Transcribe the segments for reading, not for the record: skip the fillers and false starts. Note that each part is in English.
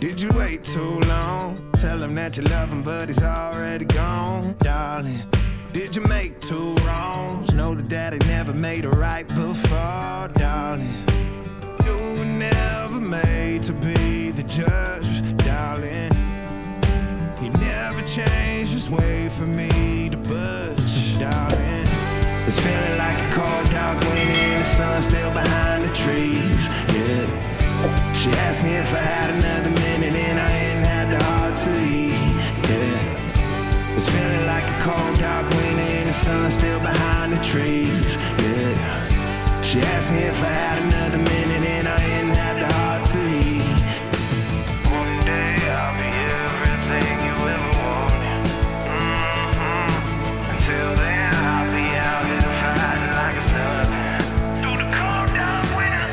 Did you wait too long? Tell him that you love him, but he's already gone, darling. Did you make two wrongs? Know that daddy never made a right before, darling. You were never made to be the judge, darling. He never changed his way for me to budge, darling. It's feeling like a cold, dark wind and the sun still behind the trees, yeah. She asked me if I had another minute and I ain't had the heart to eat, yeah. It's feeling like a cold, dark wind and the sun still behind the trees, yeah. She asked me if I had another minute and I ain't had the heart to eat. One day I'll be everything you ever wanted. Until then I'll be out here fighting like it's nothing. Through the cold, dark winter.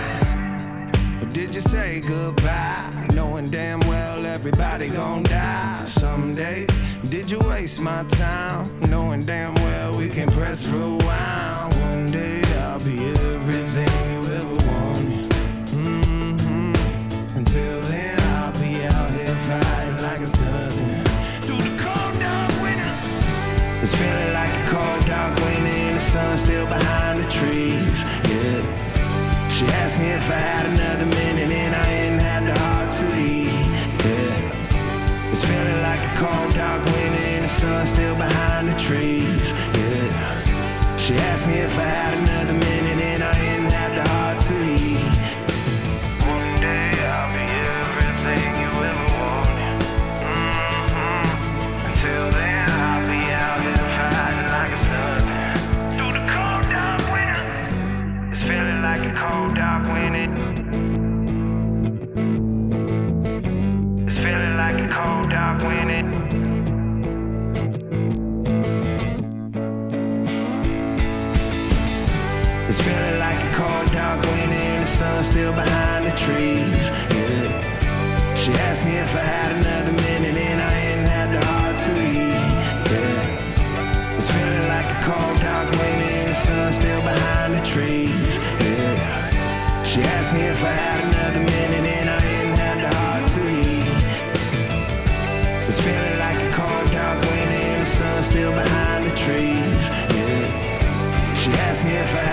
Or did you say goodbye, knowing damn well everybody gon' die someday? Did you waste my time, knowing damn well we can press rewind? One day I'll be everything you ever wanted. Until then I'll be out here fighting like it's nothing. Through the cold, dark winter. It's feeling like a cold, dark winter and the sun still behind the trees, yeah. She asked me if I had another minute and I ain't had the heart to eat, yeah. It's feeling like a cold, dark winter and the sun still behind the trees, yeah. She asked me if I had another minute and I ain't had the heart to eat. One day I'll be everything you ever wanted. Until then I'll be out here fighting like it's nothing. Through the cold, dark winter. It's feeling like a cold, dark winter. It's feeling like a cold, dark winter. It's feeling like a cold, dark winter and the sun still behind the trees, yeah. She asked me if I had another minute and I ain't had the heart to eat, yeah. It's feeling like a cold, dark winter and the sun still behind the trees, yeah. She asked me if I had another minute and I ain't had the heart to eat. It's feeling like a cold, dark winter and the sun still behind the trees, yeah. She asked me if I